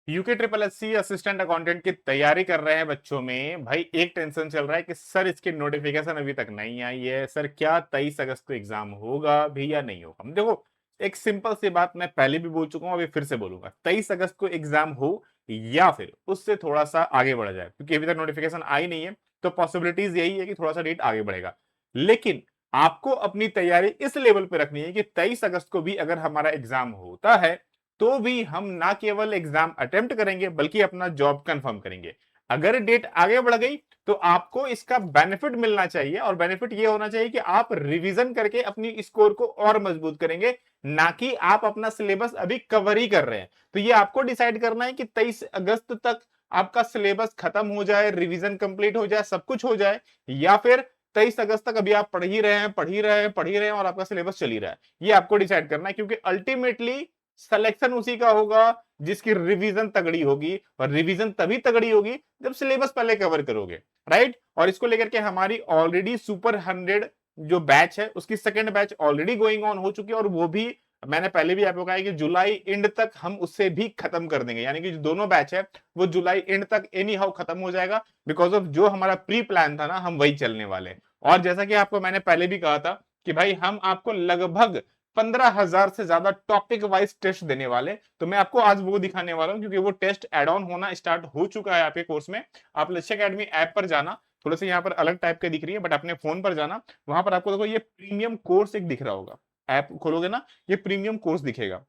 UK triple SC assistant accountant की तैयारी कर रहे हैं बच्चों में भाई एक टेंशन चल रहा है कि सर इसकी नोटिफिकेशन अभी तक नहीं आई है, सर क्या 23 अगस्त को एग्जाम होगा भी या नहीं होगा। देखो एक सिंपल सी बात मैं पहले भी बोल चुका हूं, अभी फिर से बोलूंगा, 23 अगस्त को एग्जाम हो या फिर उससे थोड़ा सा आगे बढ़ जाए, क्योंकि अभी तक नोटिफिकेशन आई नहीं है, तो पॉसिबिलिटीज यही है कि थोड़ा सा डेट आगे बढ़ेगा। लेकिन आपको अपनी तैयारी इस लेवल पे रखनी है कि 23 अगस्त को भी अगर हमारा एग्जाम होता है तो भी हम ना केवल एग्जाम अटेम्प्ट करेंगे बल्कि अपना जॉब कंफर्म करेंगे। अगर डेट आगे बढ़ गई तो आपको इसका बेनिफिट मिलना चाहिए, और बेनिफिट ये होना चाहिए कि आप रिवीजन करके अपनी स्कोर को और मजबूत करेंगे, ना कि आप अपना सिलेबस अभी कवर ही कर रहे हैं। तो ये आपको डिसाइड करना है कि 23 अगस्त तक आपका सिलेबस खत्म हो जाए, रिवीजन कंप्लीट हो जाए, सब कुछ हो जाए, या फिर 23 अगस्त तक अभी आप पढ़ ही रहे हैं, पढ़ ही रहे हैं, पढ़ ही रहे हैं और आपका सिलेबस चल ही रहा है। ये आपको डिसाइड करना है, क्योंकि अल्टीमेटली सिलेक्शन उसी का होगा जिसकी रिवीजन तगड़ी होगी, और रिवीजन तभी तगड़ी होगी जब सिलेबस पहले कवर करोगे, राइट। और इसको लेकर के हमारी ऑलरेडी सुपर 100 जो बैच है उसकी second batch already going on हो चुकी है, और वो भी मैंने पहले भी आपको कहा है कि जुलाई एंड तक हम उससे भी खत्म कर देंगे, यानी कि जो दोनों बैच है वो जुलाई एंड तक एनी हाउ खत्म हो जाएगा, बिकॉज ऑफ जो हमारा प्री प्लान था ना हम वही चलने वाले। और जैसा कि आपको मैंने पहले भी कहा था कि भाई हम आपको लगभग 15,000 से ज्यादा टॉपिक वाइज टेस्ट देने वाले, तो मैं आपको आज वो दिखाने वाला हूं, क्योंकि वो टेस्ट एड ऑन होना स्टार्ट हो चुका है आपके कोर्स में। आप लक्ष्य अकेडमी ऐप पर जाना, थोड़े से यहाँ पर अलग टाइप के दिख रही है बट अपने फोन पर जाना, वहां पर आपको देखो ये प्रीमियम कोर्स एक दिख रहा होगा, ऐप खोलोगे ना ये प्रीमियम कोर्स दिखेगा।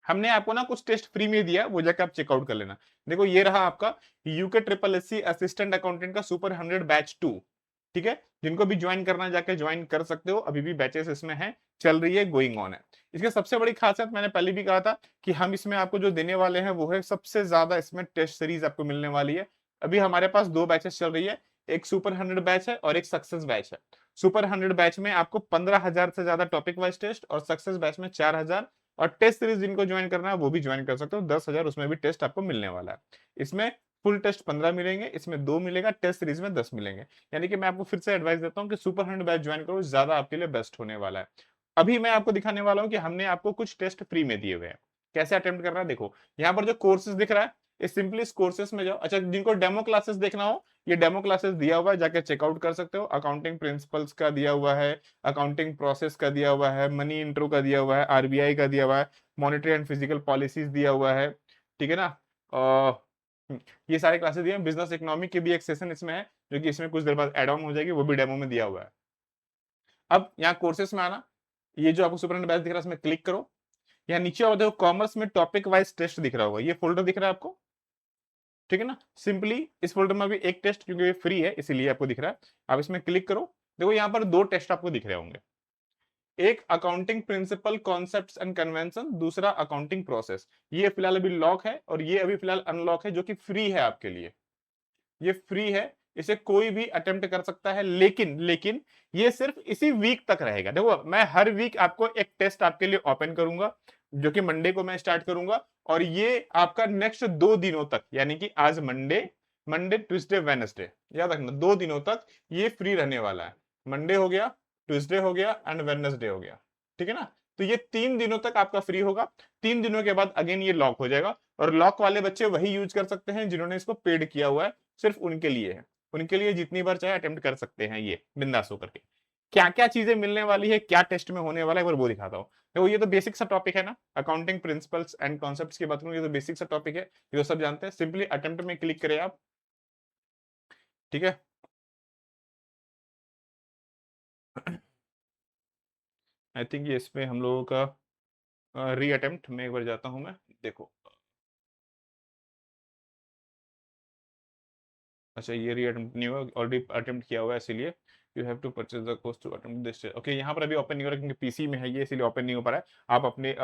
हमने आपको ना कुछ टेस्ट फ्री में दिया, वो जाकर आप चेकआउट कर लेना। देखो ये रहा आपका UK triple SC assistant accountant का सुपर 100 बैच 2, ठीक है। जिनको भी ज्वाइन करना जाकर ज्वाइन कर सकते हो, अभी भी बैचेस इसमें है, चल रही है, गोइंग ऑन है। इसकी सबसे बड़ी खासियत मैंने पहले भी कहा था कि हम इसमें आपको जो देने वाले हैं वो है सबसे ज्यादा इसमें टेस्ट सीरीज आपको मिलने वाली है। अभी हमारे पास दो बैचेस चल रही है, एक सुपर 100 बैच है और एक सक्सेस बैच है। सुपर 100 बैच में आपको 15,000 से ज्यादा टॉपिक वाइज टेस्ट, और सक्सेस बैच में 4,000। और टेस्ट सीरीज जिनको ज्वाइन करना है वो भी ज्वाइन कर सकते हो, 10,000 उसमें भी टेस्ट आपको मिलने वाला है। इसमें फुल टेस्ट 15 मिलेंगे, इसमें 2 मिलेगा, टेस्ट सीरीज में 10 मिलेंगे। यानी कि मैं आपको फिर से एडवाइस देता हूं कि सुपर 100 बैच ज्वाइन करो, ज्यादा आपके लिए बेस्ट होने वाला है। अभी मैं आपको दिखाने वाला हूं कि हमने आपको कुछ टेस्ट फ्री में दिए हुए हैं, कैसे अटेम्प्ट करना है। देखो यहाँ पर जो कोर्सेज दिख रहा है इस सिंपली इस कोर्सेज में जाओ। अच्छा, जिनको डेमो क्लासेस देखना हो, ये डेमो क्लासेस दिया हुआ है, जाके चेकआउट कर सकते हो। अकाउंटिंग प्रिंसिपल्स का दिया हुआ है, अकाउंटिंग प्रोसेस का दिया हुआ है, मनी इंट्रो का दिया हुआ है, आरबीआई का दिया हुआ है, मॉनेटरी एंड फिजिकल पॉलिसीज दिया हुआ है, ठीक है ना। और ये सारे क्लासेस दिए हैं। बिजनेस इकोनॉमिक की भी एक सेशन इसमें है, जो कि इसमें कुछ देर बाद एड ऑन हो जाएगी, वो भी डेमो में दिया हुआ है। अब यहाँ कोर्सेस में आना, ये जो आपको सुपर बैच दिख रहा है इसमें क्लिक करो। यहाँ नीचे और देखो कॉमर्स में टॉपिक वाइज टेस्ट दिख रहा होगा, ये फोल्डर दिख रहा है आपको, ठीक है ना। सिंपली इस फोल्डर में भी एक टेस्ट, क्योंकि ये फ्री है इसीलिए आपको दिख रहा है, आप इसमें क्लिक करो। देखो यहाँ पर दो टेस्ट आपको दिख रहे होंगे, एक accounting principle concepts and convention, दूसरा अकाउंटिंग प्रोसेस। ये फिलहाल अभी लॉक है और ये अभी फिलहाल अनलॉक है, जो कि फ्री है आपके लिए, ये फ्री है, इसे कोई भी अटेम्प्ट कर सकता है। लेकिन लेकिन ये सिर्फ इसी वीक तक रहेगा। देखो मैं हर वीक आपको एक टेस्ट आपके लिए ओपन करूंगा, जो कि मंडे को मैं स्टार्ट करूंगा, और ये आपका नेक्स्ट 2 दिनों तक, यानी कि आज मंडे, मंडे ट्यूसडे वेनसडे, याद रखना 2 दिनों तक ये फ्री रहने वाला है। मंडे हो गया, ट्यूसडे हो गया एंड वेनसडे हो गया, ठीक है ना। तो ये 3 दिनों तक आपका फ्री होगा, 3 दिनों के बाद अगेन ये लॉक हो जाएगा। और लॉक वाले बच्चे वही यूज कर सकते हैं जिन्होंने इसको पेड किया हुआ है, सिर्फ उनके लिए है, उनके लिए जितनी बार चाहे अटेम्प्ट कर सकते हैं ये बिंदास होकर के। क्या क्या चीजें मिलने वाली है, क्या टेस्ट में होने वाला है, वो दिखाता हूँ। देखो ये तो बेसिक सा टॉपिक है ना, अकाउंटिंग प्रिंसिपल्स एंड कॉन्सेप्ट्स की बात करूं, ये तो बेसिक सा टॉपिक है, ये तो सब जानते हैं। सिंपली अटेम्प्ट में क्लिक करें आप, ठीक है। आई थिंक ये इसमें हम लोगों का री अटेम्प्ट में एक बार जाता हूं मैं, देखो। अच्छा ये री अटेम्प्ट नहीं हुआ, ऑलरेडी अटेम्प्ट किया हुआ है, इसीलिए you have to purchase the course to attempt this. Okay यहाँ पर अभी ओपन नहीं हो रहा क्योंकि पीसी में है ये, इसलिए ओपन नहीं हो पा रहा है। आप अपने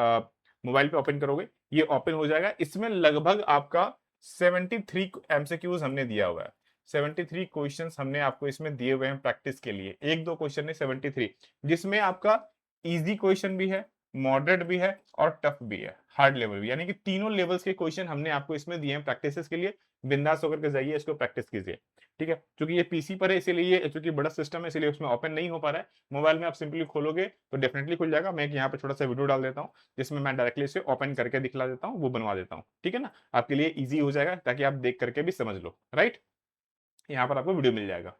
मोबाइल पे ओपन करोगे ये ओपन हो जाएगा। इसमें लगभग आपका 73 एमसीक्यूज हमने दिया हुआ है, 73 क्वेश्चंस हमने आपको इसमें दिए हुए हैं प्रैक्टिस के लिए, एक दो क्वेश्चन नहीं 73, जिसमें आपका इजी क्वेश्चन भी है, मॉडरेट भी है और टफ भी है, हार्ड लेवल भी, यानी कि तीनों लेवल्स के क्वेश्चन हमने आपको इसमें दिए हैं प्रैक्टिस के लिए। बिंदास होकर के जाइए, इसको प्रैक्टिस कीजिए, ठीक है। क्योंकि ये पीसी पर है, इसीलिए ये चूंकि बड़ा सिस्टम है इसलिए उसमें ओपन नहीं हो पा रहा है। मोबाइल में आप सिंपली खोलोगे तो डेफिनेटली खुल जाएगा। मैं यहाँ पे छोटा सा वीडियो डाल देता हूँ जिसमें मैं डायरेक्टली इसे ओपन करके दिखला देता हूँ, वो बनवा देता हूँ, ठीक है ना। आपके लिए ईजी हो जाएगा ताकि आप देख करके भी समझ लो, राइट। यहाँ पर आपको वीडियो मिल जाएगा।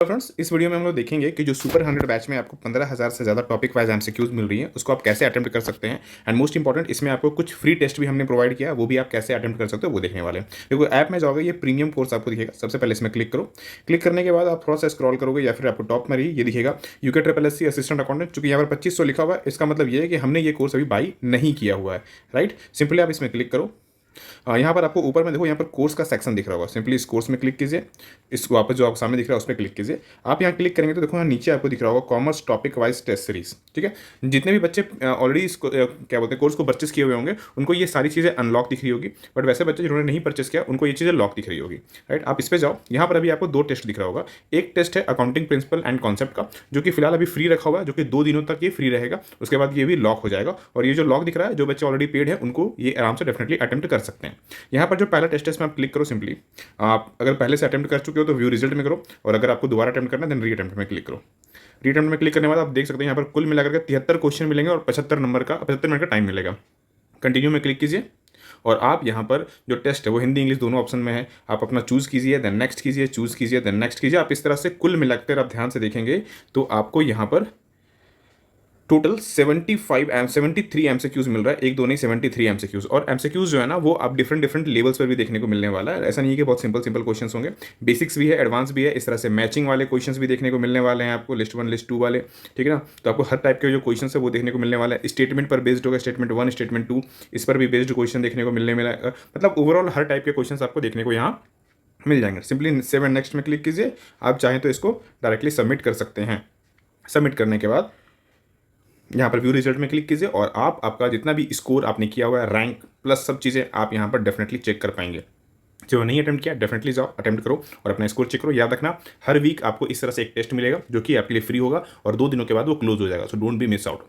तो फ्रेंड्स, इस वीडियो में हम लोग देखेंगे कि जो सुपर 100 बैच में आपको 15,000 से ज़्यादा टॉपिक वाइज एमसीक्यूज मिल रही है उसको आप कैसे अटेम्प्ट कर सकते हैं। एंड मोस्ट इंपॉर्टेंट, इसमें आपको कुछ फ्री टेस्ट भी हमने प्रोवाइड किया, वो भी आप कैसे अटेम्प्ट कर सकते हो वो देखने वाले हैं। देखो, ऐप में जाओगे, ये प्रीमियम कोर्स आपको दिखेगा। सबसे पहले इसमें क्लिक करो। क्लिक करने के बाद आप थोड़ा सा स्क्रॉल करोगे या फिर आपको टॉप में ये दिखेगा UK triple S C assistant accountant. चूंकि यहाँ पर 2500 लिखा हुआ है, इसका मतलब ये है कि हमने ये कोर्स अभी बाई नहीं किया हुआ है, राइट। सिंपली आप इसमें क्लिक करो। यहाँ पर आपको ऊपर में देखो, यहाँ पर कोर्स का सेक्शन दिख रहा होगा। सिंपली इस कोर्स में क्लिक कीजिए। इसको वापस जो आपको सामने दिख रहा है उस पर क्लिक कीजिए। आप यहाँ क्लिक करेंगे तो देखो, यहाँ नीचे आपको दिख रहा होगा commerce topic wise test series, ठीक है। जितने भी बच्चे ऑलरेडी इसको क्या बोलते हैं कोर्स को परचेस किए हुए होंगे उनको ये सारी चीज़ें अनलॉक दिख रही होगी। बट वैसे बच्चे जिन्होंने नहीं परचेस किया उनको ये चीज़ें लॉक दिख रही होगी, राइट। आप इस पर जाओ। यहाँ पर अभी आपको 2 टेस्ट दिख रहा होगा। एक टेस्ट है अकाउंटिंग प्रिंसिपल एंड कॉन्सेप्ट का, जो कि फिलहाल अभी फ्री रखा हुआ है, जो कि 2 दिनों तक ये फ्री रहेगा। उसके बाद ये भी लॉक हो जाएगा। और ये जो लॉक दिख रहा है, जो बच्चे ऑलरेडी पेड है उनको ये आराम से डेफिनेटली अटेम्प्ट कर सकते हैं। यहाँ पर जो पहला टेस्ट है इसमें आप क्लिक करो। सिंपली आप अगर पहले से अटेम्प्ट कर चुके हो तो व्यू रिजल्ट में करो, और अगर आपको दोबारा अटेम्प्ट करना है देन री अटेम्प्ट में क्लिक करो। री अटेम्प्ट में क्लिक करने के बाद आप देख सकते हैं यहाँ पर कुल मिलाकर के 73 क्वेश्चन मिलेंगे और 75 मिनट का टाइम मिलेगा। कंटिन्यू में क्लिक कीजिए और आप यहाँ पर जो टेस्ट है वो हिंदी इंग्लिश दोनों ऑप्शन में है। आप अपना चूज़ कीजिए, देन नेक्स्ट कीजिए, चूज़ कीजिए, देन नेक्स्ट कीजिए। आप इस तरह से कुल मिलाकर आप ध्यान से देखेंगे तो आपको यहाँ पर टोटल 73 एमसीक्यूज मिल रहा है। एक दो नहीं, 73 एमसीक्यूज। और एमसीक्यूज जो है ना वो आप डिफरेंट लेवल्स पर भी देखने को मिलने वाला है। ऐसा नहीं है कि बहुत सिंपल क्वेश्चंस होंगे, बेसिक्स भी है, एडवांस भी है। इस तरह से मैचिंग वाले क्वेश्चंस भी देखने को मिलने वाले हैं आपको, लिस्ट 1 लिस्ट 2 वाले, ठीक है ना। तो आपको हर टाइप के जो क्वेश्चन है वो देखने को मिलने वाला है। स्टेटमेंट पर बेस्ड होगा, स्टेटमेंट 1 स्टेटमेंट 2 इस पर भी बेस्ड क्वेश्चन देखने को मिलने मिला। मतलब ओवरऑल हर टाइप के क्वेश्चन आपको देखने को यहाँ मिल जाएंगे। सिंपली सेव एंड नेक्स्ट में क्लिक कीजिए। आप चाहें तो इसको डायरेक्टली सबमिट कर सकते हैं। सबमिट करने के बाद यहाँ पर व्यू रिजल्ट में क्लिक कीजिए और आप आपका जितना भी स्कोर आपने किया हुआ है, रैंक प्लस सब चीज़ें आप यहाँ पर डेफिनेटली चेक कर पाएंगे। जो नहीं अटेम्प्ट किया डेफिनेटली जाओ, अटेम्प्ट करो और अपना स्कोर चेक करो। याद रखना, हर वीक आपको इस तरह से एक टेस्ट मिलेगा जो कि आपके लिए फ्री होगा और 2 दिनों के बाद वो क्लोज हो जाएगा। So don't be miss out.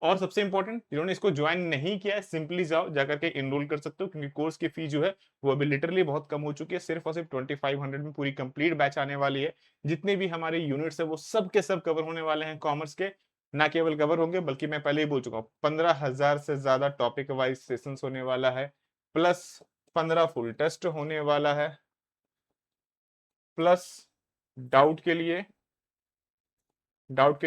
और सबसे इंपॉर्टेंट, जिन्होंने इसको ज्वाइन नहीं किया है सिंपली जाओ, जाकर के इनरोल कर सकते हो, क्योंकि कोर्स की फी जो है वो अभी लिटरली बहुत कम हो चुकी है। सिर्फ और सिर्फ 2500 में पूरी कंप्लीट बैच आने वाली है। जितने भी हमारे यूनिट्स है वो सब के सब कवर होने वाले हैं कॉमर्स के। ना केवल कवर होंगे बल्कि मैं पहले ही बोल चुका हूँ 15,000 से ज्यादा टॉपिक वाइज सेशंस होने वाला है, प्लस 15 फुल टेस्ट होने वाला है, प्लस डाउट के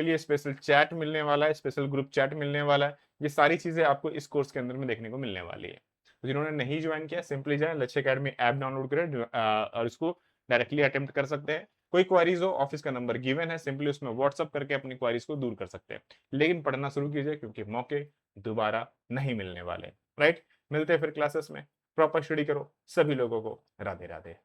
लिए स्पेशल चैट मिलने वाला है, स्पेशल ग्रुप चैट मिलने वाला है। ये सारी चीजें आपको इस कोर्स के अंदर में देखने को मिलने वाली है। तो जिन्होंने नहीं ज्वाइन किया सिंपली जाए लक्ष्य एकेडमी ऐप डाउनलोड करें और इसको डायरेक्टली अटेम्प्ट कर सकते हैं। कोई क्वारीज हो, ऑफिस का नंबर गिवन है, सिंपली उसमें व्हाट्सअप करके अपनी क्वारीज को दूर कर सकते हैं। लेकिन पढ़ना शुरू कीजिए क्योंकि मौके दोबारा नहीं मिलने वाले, राइट। मिलते हैं फिर क्लासेस में। प्रॉपर स्टडी करो। सभी लोगों को राधे राधे।